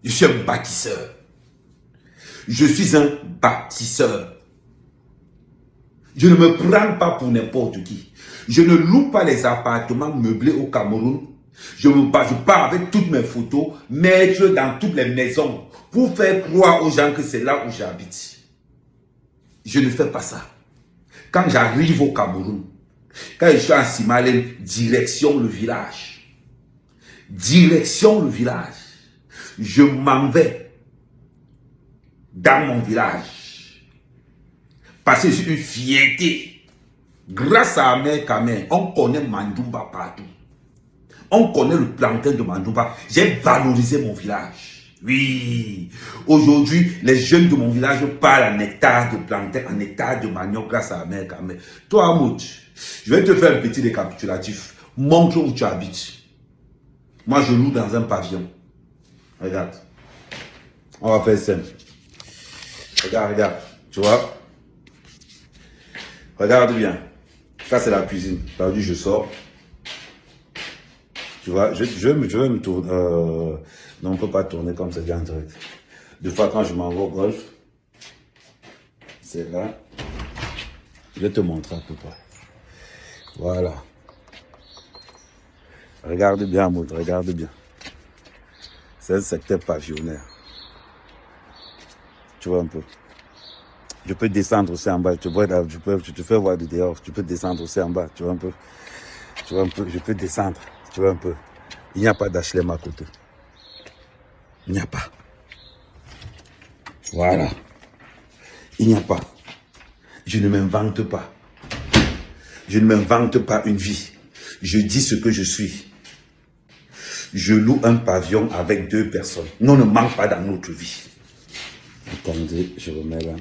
Je suis un bâtisseur. Je suis un bâtisseur. Je ne me prends pas pour n'importe qui. Je ne loue pas les appartements meublés au Cameroun. Je pars avec toutes mes photos, mettre dans toutes les maisons pour faire croire aux gens que c'est là où j'habite. Je ne fais pas ça. Quand j'arrive au Cameroun, quand je suis à Simalène, direction le village. Direction le village. Je m'en vais dans mon village. Parce que j'ai une fierté. Grâce à Ahmed Kamer, on connaît Mandoumba partout. On connaît le plantain de Mandoumba. J'ai valorisé mon village. Oui. Aujourd'hui, les jeunes de mon village parlent en hectare de plantain, en hectare de manioc grâce à Ahmed Kamer. Toi, Amout, je vais te faire un petit récapitulatif. Montre où tu habites. Moi, je loue dans un pavillon. Regarde. On va faire simple. Regarde, regarde. Tu vois? Regarde bien. Ça, c'est la cuisine. T'as vu, je sors. Tu vois, je vais me tourner. Non, on ne peut pas tourner comme ça en direct. Des fois, quand je m'en vais au golf, c'est là. Je vais te montrer un peu près. Voilà. Regarde bien, Maud, regarde bien. C'est un secteur pavillonnaire. Tu vois un peu. Je peux descendre aussi en bas. Tu vois, je te fais voir de dehors. Tu peux descendre aussi en bas. Tu vois un peu. Tu vois un peu. Je peux descendre. Tu vois un peu. Il n'y a pas d'HLM à côté. Il n'y a pas. Voilà. Il n'y a pas. Je ne m'invente pas. Je ne m'invente pas une vie. Je dis ce que je suis. Je loue un pavillon avec 2 personnes. Non, on ne manque pas dans notre vie. Attendez, je remets là.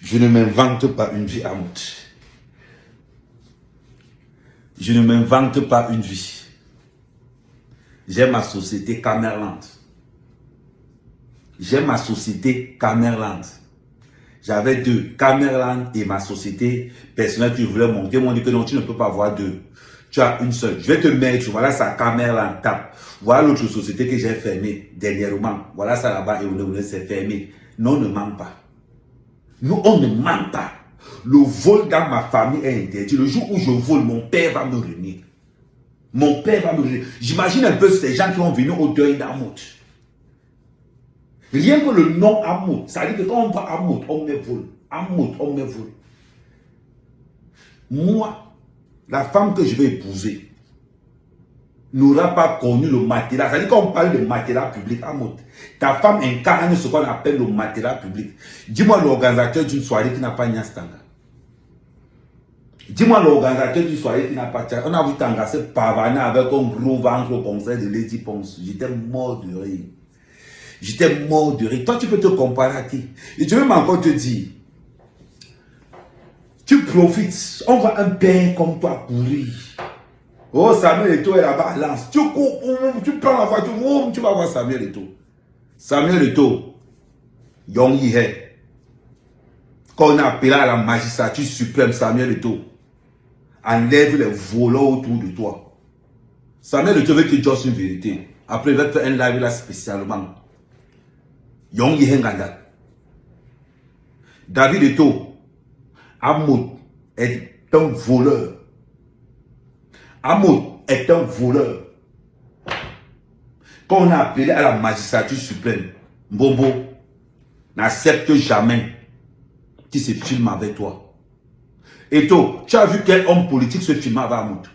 Je ne m'invente pas une vie, Amout. Je ne m'invente pas une vie. J'ai ma société Camerland. J'ai ma société Camerland. J'avais 2, Camerland et ma société personnelle que je voulais monter. Ils m'ont dit que non, tu ne peux pas avoir 2. Tu as une seule. Je vais te mettre, voilà ça, Camerland, tape. Voilà l'autre société que j'ai fermée dernièrement. Voilà ça là-bas et c'est fermé. Non, on ne ment pas. Nous, on ne ment pas. Le vol dans ma famille est interdit. Le jour où je vole, mon père va me réunir. Mon père va me réunir. J'imagine un peu ces gens qui vont venir au deuil d'Amout. Rien que le nom Amout, ça veut dire que quand on voit Amout, on me vole. Amout, on me vole. Moi, la femme que je vais épouser n'aura pas connu le matelas. Ça veut dire qu'on parle de matelas public, Amout. Ta femme incarne ce qu'on appelle le matelas public. Dis-moi l'organisateur d'une soirée qui n'a pas Niastanga. Dis-moi l'organisateur d'une soirée qui n'a pas Tchanga. On a vu Tanga se pavaner avec un gros ventre au concert de Lady Ponce. J'étais mort de rire. J'étais mort de rire. Toi, tu peux te comparer à qui? Et je vais encore te dire. Tu profites. On voit un père comme toi pourrir. Oh, Samuel Eto'o est là-bas à Lens. Tu prends la voiture, tu vas voir Samuel Eto'o. Samuel Eto'o, Yong Yihe, qu'on a appelé à la magistrature suprême, Samuel Eto'o, enlève les voleurs autour de toi. Samuel Eto'o veut que tu dises une vérité. Après, il va faire un live là spécialement. Yong Yihe Nganda. David Eto'o, Amout est un voleur. Amout est un voleur. Quand on a appelé à la magistrature suprême, Mbombo n'accepte jamais qu'il se filme avec toi. Eto'o, tu as vu quel homme politique se filme avec Amout?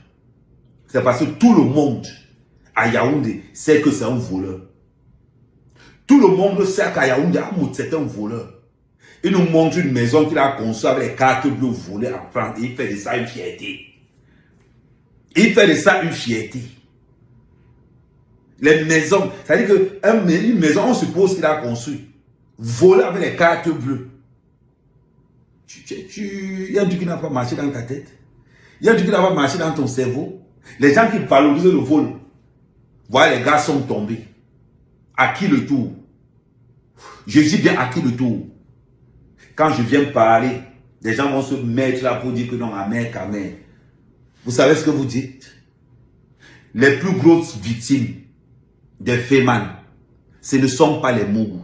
C'est parce que tout le monde à Yaoundé sait que c'est un voleur. Tout le monde sait qu'à Yaoundé, Amout c'est un voleur. Il nous montre une maison qu'il a conçue avec les cartes bleues volées en France. Et il fait de ça une fierté. Il fait de ça une fierté. Les maisons, c'est-à-dire qu'une maison, on suppose qu'il a conçu. Volée avec les cartes bleues. Il y a un truc qui n'a pas marché dans ta tête. Il y a un truc qui n'a pas marché dans ton cerveau. Les gens qui valorisent le vol. Voilà, les gars sont tombés. À qui le tour? Je dis bien à qui le tour? Quand je viens parler, les gens vont se mettre là pour dire que non, Ahmed Kamer. Vous savez ce que vous dites? Les plus grosses victimes des Féman, ce ne sont pas les Mougou.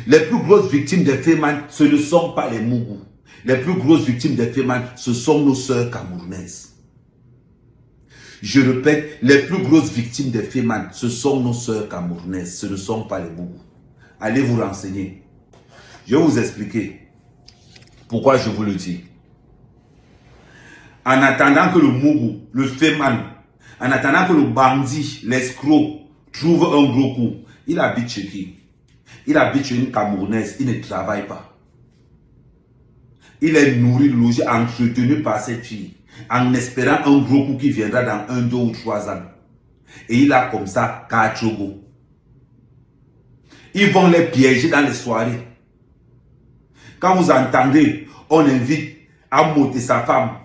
Les plus grosses victimes des Féman, ce ne sont pas les Mougou. Les plus grosses victimes des Féman, ce sont nos sœurs camerounaises. Je répète, les plus grosses victimes des Féman, ce sont nos sœurs camerounaises, ce ne sont pas les Mougou. Allez vous renseigner. Je vais vous expliquer pourquoi je vous le dis. En attendant que le Mougou, le Féman, en attendant que le bandit, l'escroc, trouve un gros coup, il habite chez qui? Il habite chez une Camerounaise, il ne travaille pas. Il est nourri, logé, entretenu par cette fille, en espérant un gros coup qui viendra dans 1, 2 ou 3 ans. Et il a comme ça 4 go. Ils vont les piéger dans les soirées. Quand vous entendez, on invite à monter sa femme.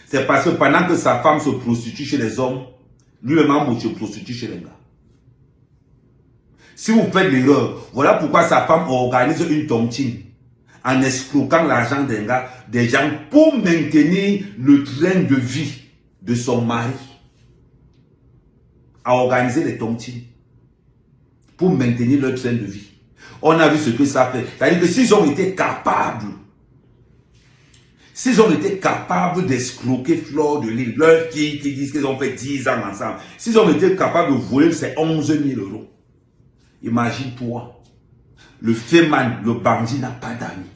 C'est parce que pendant que sa femme se prostitue chez les hommes, lui-même se prostitue chez les gars. Si vous faites l'erreur, voilà pourquoi sa femme organise une tontine en escroquant l'argent des gens pour maintenir le train de vie de son mari. À organiser les tontines pour maintenir leur train de vie. On a vu ce que ça fait. C'est-à-dire que s'ils ont été capables, d'escroquer Fleur de Lys, leurs filles qui disent qu'ils ont fait 10 ans ensemble, s'ils ont été capables de voler ces 11 000 €, imagine-toi, le Féman, le bandit n'a pas d'amis.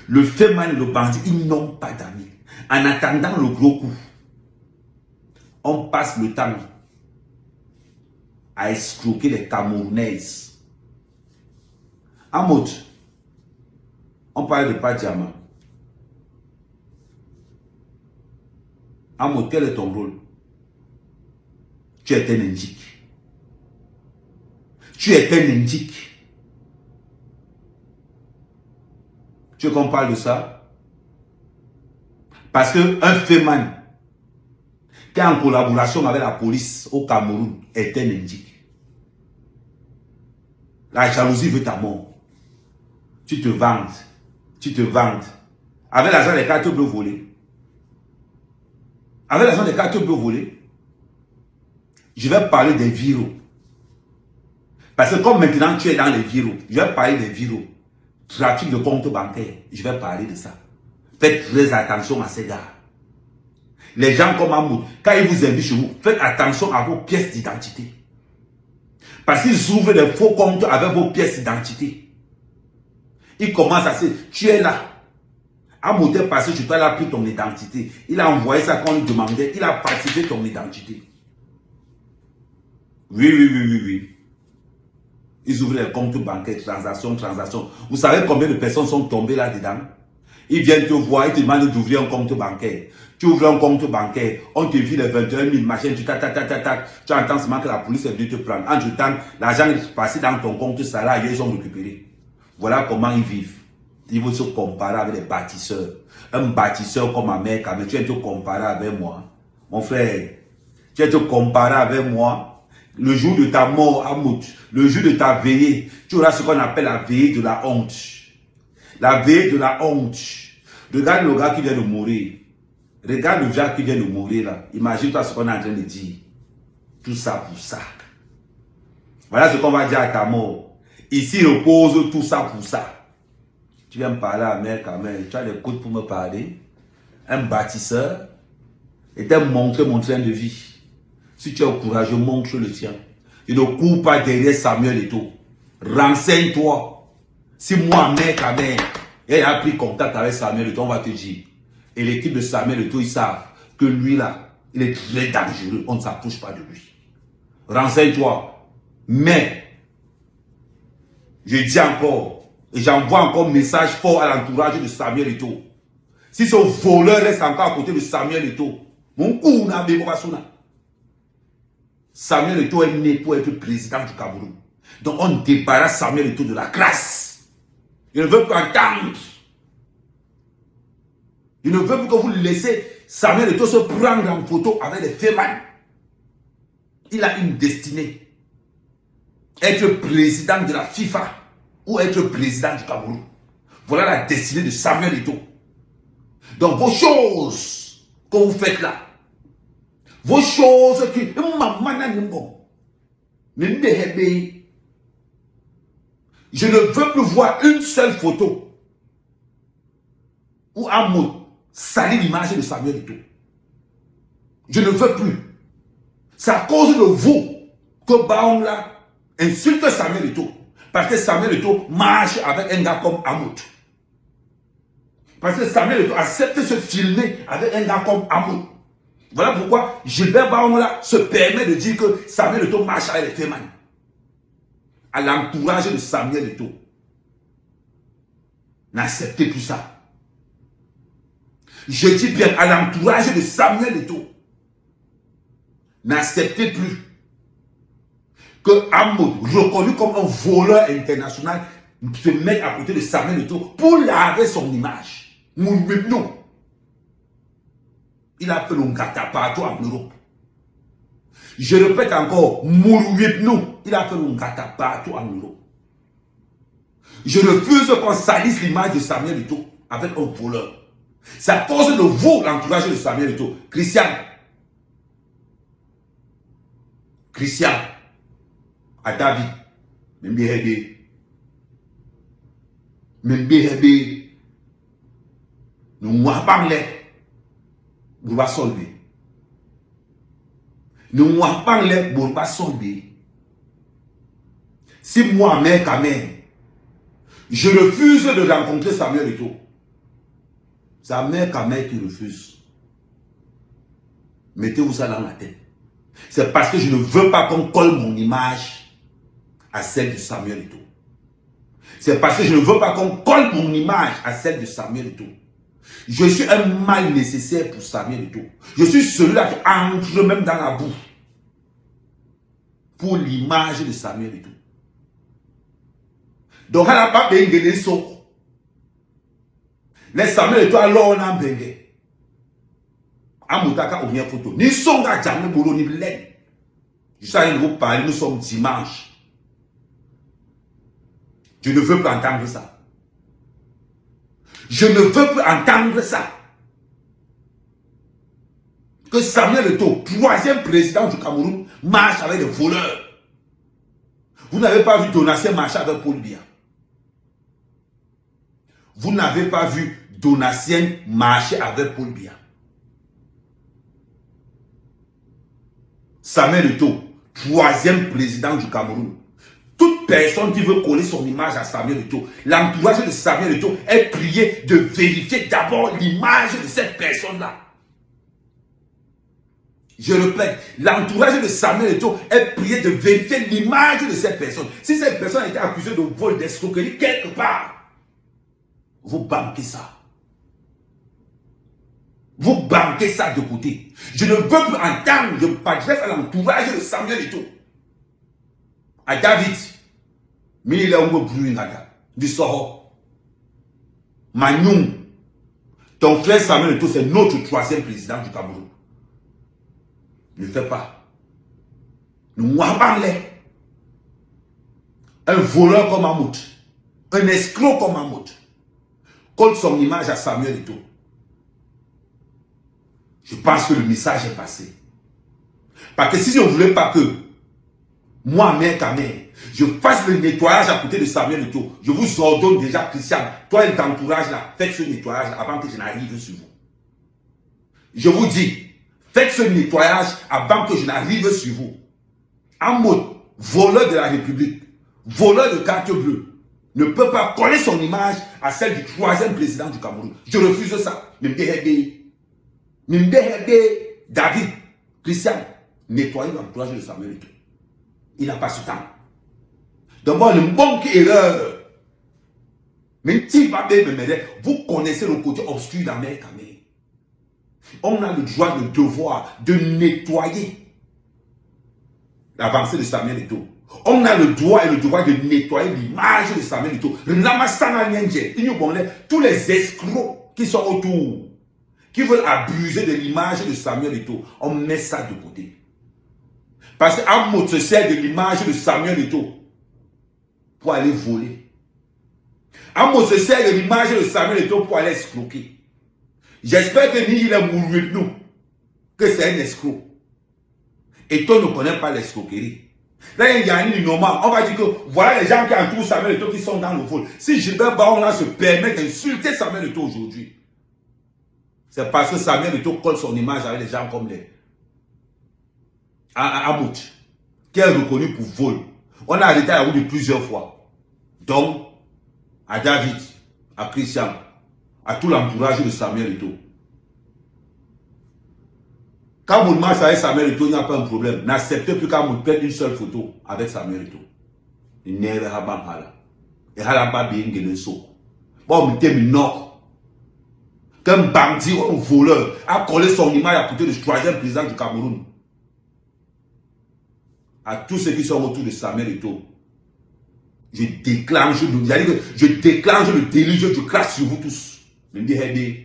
Le Féman et le bandit, ils n'ont pas d'amis. En attendant le gros coup, on passe le temps à escroquer les Camerounaises. Amot, on parle de pas diamant. Amot, quel est ton rôle? Tu es un indique. Tu es un indique. Tu veux qu'on parle de ça? Parce qu'un Féman qui est en collaboration avec la police au Cameroun est un indique. La jalousie veut ta mort. Tu te vantes. Tu te vantes. Avec l'argent des cartes bleues volées. Avec l'argent des cartes bleues volées. Je vais parler des viraux. Parce que comme maintenant tu es dans les viraux, je vais parler des viraux. Trafic de compte bancaire, je vais parler de ça. Faites très attention à ces gars. Les gens comme Amoud, quand ils vous invitent chez vous, faites attention à vos pièces d'identité. Parce qu'ils ouvrent des faux comptes avec vos pièces d'identité. Ils commencent à se... Tu es là. Amoud est passé, tu t'as pris ton identité. Il a envoyé ça quand on lui demandait. Il a falsifié ton identité. Oui. Ils ouvrent les comptes bancaires, transactions. Vous savez combien de personnes sont tombées là-dedans? Ils viennent te voir, ils te demandent d'ouvrir un compte bancaire. Tu ouvres un compte bancaire, on te vit les 21 000 machins, tu entends seulement que la police est venue te prendre. Entre-temps, l'argent est passé dans ton compte salarié, ils ont récupéré. Voilà comment ils vivent. Ils vont se comparer avec les bâtisseurs. Un bâtisseur comme ma mère, tu viens te comparer avec moi. Mon frère, tu viens te comparer avec moi. Le jour de ta mort, Amout, le jour de ta veillée, tu auras ce qu'on appelle la veillée de la honte. La veillée de la honte. Regarde le gars qui vient de mourir. Regarde le gars qui vient de mourir là. Imagine-toi ce qu'on est en train de dire. Tout ça pour ça. Voilà ce qu'on va dire à ta mort. Ici repose tout ça pour ça. Tu viens me parler à mère quand même. Tu as des coudes pour me parler. Un bâtisseur. Et t'as montré mon train de vie. Si tu es courageux, montre le tien. Je ne cours pas derrière Samuel Eto'o. Renseigne-toi. Si moi, mec, à mère, elle a pris contact avec Samuel Eto'o, on va te dire. Et l'équipe de Samuel Eto'o, ils savent que lui là, il est très dangereux. On ne s'approche pas de lui. Renseigne-toi. Mais, je dis encore, et j'envoie encore un message fort à l'entourage de Samuel Eto'o. Si ce voleur reste encore à côté de Samuel Eto'o, mon coup n'a pas sonné. Samuel Eto'o est né pour être président du Cameroun. Donc on débarrasse Samuel Eto'o de la classe. Il ne veut pas entendre. Il ne veut plus que vous laissez Samuel Eto'o se prendre en photo avec les Féman. Il a une destinée. Être président de la FIFA ou être président du Cameroun. Voilà la destinée de Samuel Eto'o. Donc vos choses que vous faites là, vos choses qui... Je ne veux plus voir une seule photo où Amoud salit l'image de Samuel Eto'o. Je ne veux plus. C'est à cause de vous que Baongla insulte Samuel Eto'o. Parce que Samuel Eto'o marche avec un gars comme Amoud. Parce que Samuel Eto'o accepte de se filmer avec un gars comme Amoud. Voilà pourquoi Gilbert Baongla se permet de dire que Samuel Eto'o marche avec les Feman. À l'entourage de Samuel Eto'o. N'acceptez plus ça. Je dis bien à l'entourage de Samuel Eto'o. N'acceptez plus que Amoud, reconnu comme un voleur international, se mette à côté de Samuel Eto'o pour laver son image. Non. Il a fait le gata partout en Europe. Je répète encore, Mourouibnou, il a fait le gata partout en Europe. Je refuse qu'on salisse l'image de Samuel Eto'o avec un voleur. C'est à cause de vous, l'entourage de Samuel Eto'o. Christian, à David, Mbehebe, nous parlons, nous va solver. Nous parlons, nous va solver. Si moi, mère, je refuse de rencontrer Samuel Eto'o, c'est la mère qui refuse. Mettez-vous ça dans la tête. C'est parce que je ne veux pas qu'on colle mon image à celle de Samuel Eto'o. C'est parce que je ne veux pas qu'on colle mon image à celle de Samuel Eto'o. Je suis un mal nécessaire pour Samuel Eto'o. Je suis celui-là qui entre même dans la boue pour l'image de Samuel Eto'o. Donc, elle n'a pas bien gagné son. Les Samuel Eto'o, alors on a bengue. Amoutaka ou bien photo. Ni songa jamais boulot ni bled. Je sais que vous parlez, nous sommes dimanche. Je ne veux plus entendre ça. Je ne veux plus entendre ça. Que Samuel Eto'o, troisième président du Cameroun, marche avec des voleurs. Vous n'avez pas vu Donatien marcher avec Paul Biya. Vous n'avez pas vu Donatien marcher avec Paul Biya. Samuel Eto'o, troisième président du Cameroun. Toute personne qui veut coller son image à Samuel Eto'o, l'entourage de Samuel Eto'o est prié de vérifier d'abord l'image de cette personne-là. Je répète, l'entourage de Samuel Eto'o est prié de vérifier l'image de cette personne. Si cette personne a été accusée de vol, d'escroquerie quelque part, vous banquez ça. Vous banquez ça de côté. Je ne veux plus entendre, je m'adresse à l'entourage de Samuel Eto'o. À David, mais il a un peu brûlé du Soro. Magnoum, ton frère Samuel Eto'o, c'est notre troisième président du Cameroun. Ne fais pas. Nous parlons. Un voleur comme Amoud, un escroc comme Amoud, colle son image à Samuel Eto'o. Je pense que le message est passé. Parce que si je ne voulais pas que moi, mère, je fasse le nettoyage à côté de Samuel Eto'o, je vous ordonne déjà, Christian, toi et l'entourage là, faites ce nettoyage là avant que je n'arrive sur vous. Je vous dis, faites ce nettoyage avant que je n'arrive sur vous. Amoud, voleur de la République, voleur de carte bleue, ne peut pas coller son image à celle du troisième président du Cameroun. Je refuse ça. David, Christian, nettoyez l'entourage de Samuel Eto'o. Il n'a pas ce temps. D'abord, le bon qui erreur. Mais si vous connaissez le côté obscur d'Amérique. On a le droit, le devoir de nettoyer l'avancée de Samuel Eto'o. On a le droit et le devoir de nettoyer l'image de Samuel Eto'o. Tous les escrocs qui sont autour, qui veulent abuser de l'image de Samuel Eto'o, on met ça de côté. Parce qu'Amoud se sert de l'image de Samuel Eto'o pour aller voler. Amoud se sert de l'image de Samuel Eto'o pour aller escroquer. J'espère que il est mouru nous, que c'est un escroc. Et toi ne connais pas l'escroquerie. Là, il y a un normal. On va dire que voilà les gens qui entourent Samuel Eto'o qui sont dans le vol. Si Gilbert Baron là se permet d'insulter Samuel Eto'o aujourd'hui, c'est parce que Samuel Eto'o colle son image avec des gens comme les Amout, qui est reconnu pour vol. On a arrêté à Yaoundé plusieurs fois. Donc, à David, à Christian, à tout l'entourage de Samuel Eto'o. Quand vous marchez avec Samuel Eto'o, il n'y a pas un problème. N'acceptez plus quand vous prenez une seule photo avec Samuel Eto'o. Il n'est pas hala. Et hala pas bien gagné so. Bon, mais t'es minok. Qu'un bandit ou un voleur a collé son image à côté du troisième président du Cameroun. À tous ceux qui sont autour de Samuel Eto'o, je déclenche le déluge, je crache sur vous tous. Je me dis,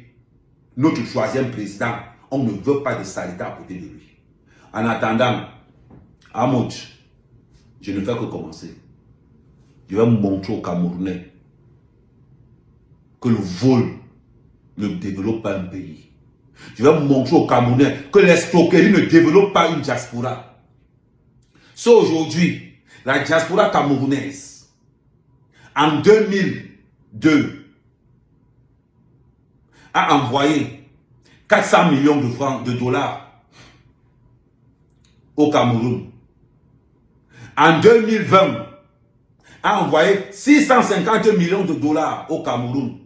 notre troisième président, on ne veut pas de saleté à côté de lui. En attendant, Amout, je ne fais que commencer. Je vais montrer aux Camerounais que le vol ne développe pas un pays. Je vais montrer aux Camerounais que l'escroquerie ne développe pas une diaspora. C'est aujourd'hui, la diaspora camerounaise, en 2002, a envoyé 400 millions de francs, de dollars au Cameroun. En 2020, a envoyé 650 millions de dollars au Cameroun.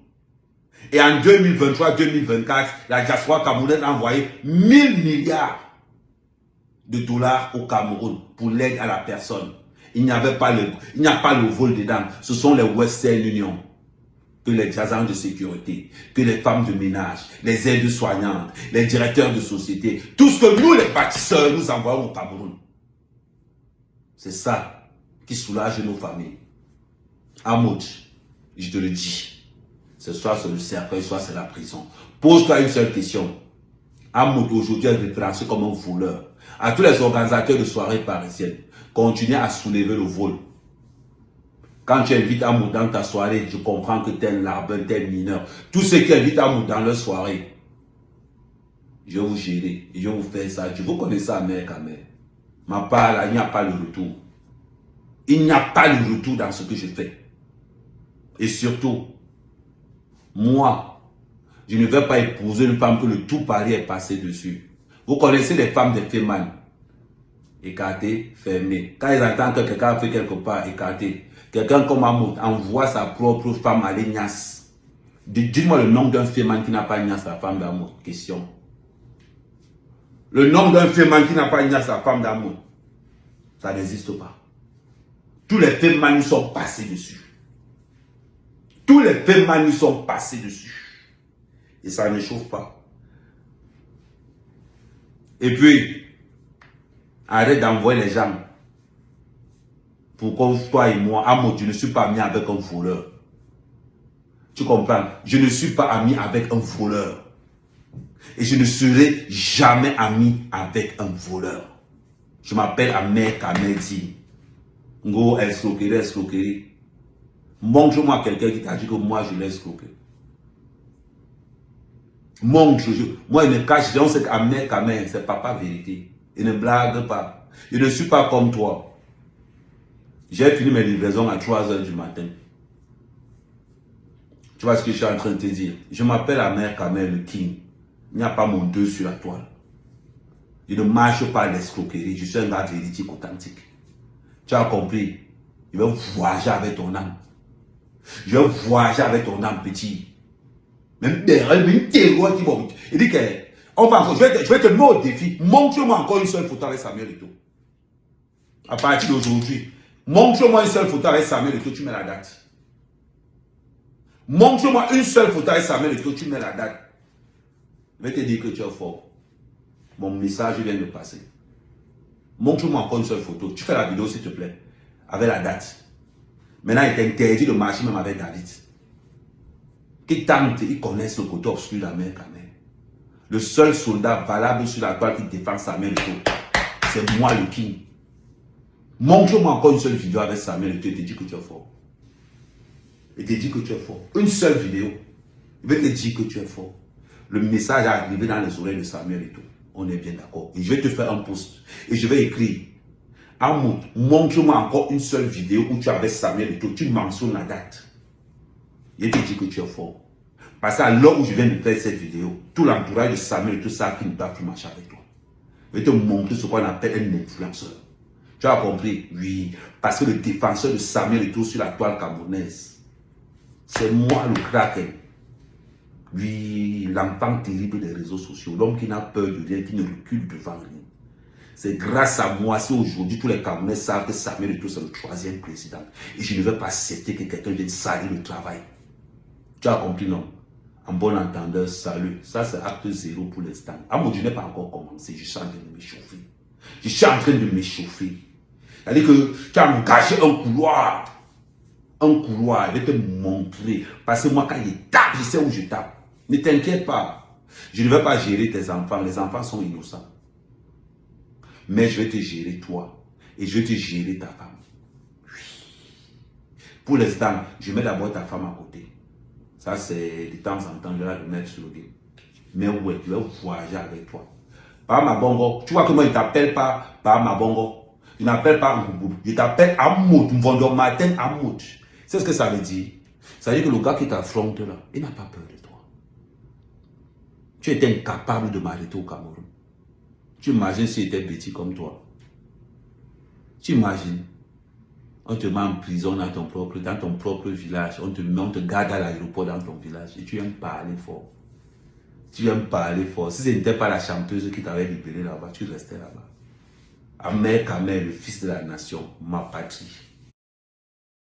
Et en 2023-2024, la diaspora camerounaise a envoyé 1000 milliards de dollars au Cameroun pour l'aide à la personne. Il n'y a pas le vol dedans. Ce sont les Western Union, que les agents de sécurité, que les femmes de ménage, les aides soignantes, les directeurs de société, tout ce que nous, les bâtisseurs, nous envoyons au Cameroun. C'est ça qui soulage nos familles. Amout, je te le dis, ce soir c'est le cercueil, soit c'est la prison. Pose-toi une seule question. Amout aujourd'hui est référencé comme un voleur. À tous les organisateurs de soirées parisiennes, continuez à soulever le vol. Quand tu invites Amout dans ta soirée, je comprends que tu es un larbin, tu es mineur. Tous ceux qui invitent Amout dans leur soirée, je vais vous gérer, je vais vous faire ça. Je vous connais ça, mère, quand même. Ma part là, il n'y a pas le retour. Il n'y a pas le retour dans ce que je fais. Et surtout, moi, je ne vais pas épouser une femme que le tout Paris est passé dessus. Vous connaissez les femmes des Féman. Écartées, fermées. Quand ils entendent que quelqu'un fait quelque part, écarté. Quelqu'un comme Amout envoie sa propre femme à l'Ignace. Dites-moi le nom d'un Féman qui n'a pas Ignace, la femme d'Amout. Question. Le nom d'un Féman qui n'a pas Ignace, la femme d'Amout. Ça n'existe pas. Tous les Féman nous sont passés dessus. Tous les Féman nous sont passés dessus. Et ça ne chauffe pas. Et puis, arrête d'envoyer les gens. Pourquoi toi et moi, Amout, je ne suis pas ami avec un voleur. Tu comprends? Je ne suis pas ami avec un voleur. Et je ne serai jamais ami avec un voleur. Je m'appelle Ahmed Kamedi. Ngo, escroquerie. Montre-moi quelqu'un qui t'a dit que moi, je l'ai escroqué. Moi, il ne cache rien, c'est Ahmed Kamedi, c'est papa vérité. Il ne blague pas. Je ne suis pas comme toi. J'ai fini mes livraisons à 3 h du matin. Tu vois ce que je suis en train de te dire? Je m'appelle Ahmed Kamedi, le king. Il n'y a pas mon 2 sur la toile. Je ne marche pas à l'escroquerie. Je suis un gars véridique, authentique. Tu as compris? Je vais voyager avec ton âme. Je vais voyager avec ton âme, petit. Même derrière, même terroir qui va. Il dit que, je vais te mettre au défi. Montre-moi encore une seule photo avec Samuel Eto'o. À partir d'aujourd'hui, montre-moi une seule photo avec Samuel Eto'o, tu mets la date. Montre-moi une seule photo avec Samuel Eto'o, tu mets la date. Je vais te dire que tu es fort. Mon message vient de passer. Montre-moi encore une seule photo. Tu fais la vidéo, s'il te plaît, avec la date. Maintenant, il est interdit de marcher même avec David. Qui tente, ils connaissent le côté obscur de la mer quand même. Le seul soldat valable sur la toile qui défend Samuel Eto'o, c'est moi le king. Montre-moi encore une seule vidéo avec Samuel Eto'o et te dis que tu es fort. Et te dis que tu es fort. Une seule vidéo. Je vais te dire que tu es fort. Le message est arrivé dans les oreilles de Samuel Eto'o. On est bien d'accord. Et je vais te faire un post. Et je vais écrire. Amoud, montre-moi encore une seule vidéo où tu avais Samuel Eto'o, tu mentionnes la date. Je te dis que tu es fort. Parce qu'à l'heure où je viens de faire cette vidéo, tout l'entourage de Samuel Eto'o savent qu'il ne peut plus marcher avec toi. Je vais te montrer ce qu'on appelle un influenceur. Tu as compris? Oui. Parce que le défenseur de Samuel Eto'o sur la toile camerounaise, c'est moi le Kraken. Oui, l'enfant terrible des réseaux sociaux, l'homme qui n'a peur de rien, qui ne recule devant rien. C'est grâce à moi si aujourd'hui tous les Camerounais savent que Samuel Eto'o c'est le 3e président. Et je ne vais pas accepter que quelqu'un vienne salir le travail. Tu as compris, non? En bon entendeur, salut. Ça, c'est acte 0 pour l'instant. Je n'ai pas encore commencé. Je suis en train de m'échauffer. Je suis en train de m'échauffer. C'est-à-dire que tu as engagé un couloir. Un couloir. Je vais te montrer. Parce que moi, quand je tape, je sais où je tape. Ne t'inquiète pas. Je ne vais pas gérer tes enfants. Les enfants sont innocents. Mais je vais te gérer toi. Et je vais te gérer ta femme. Oui. Pour l'instant, je mets d'abord ta femme à côté. Ça, c'est de temps en temps, je vais la remettre sur le game. Mais ouais, je vais voyager avec toi. Par ma bongo. Tu vois comment il t'appelle pas par ma bongo. Il n'appelle pas Ngoubou. Il t'appelle Amout. Vendeur matin Amout. C'est ce que ça veut dire. Ça veut dire que le gars qui t'affronte là, il n'a pas peur de toi. Tu étais incapable de m'arrêter au Cameroun. Tu imagines s'il était petit comme toi. Tu imagines. On te met en prison dans ton propre village. On te garde à l'aéroport dans ton village. Et tu aimes parler fort. Tu aimes parler fort. Si ce n'était pas la chanteuse qui t'avait libéré là-bas, tu restais là-bas. Ahmed Kamel, le fils de la nation, ma patrie.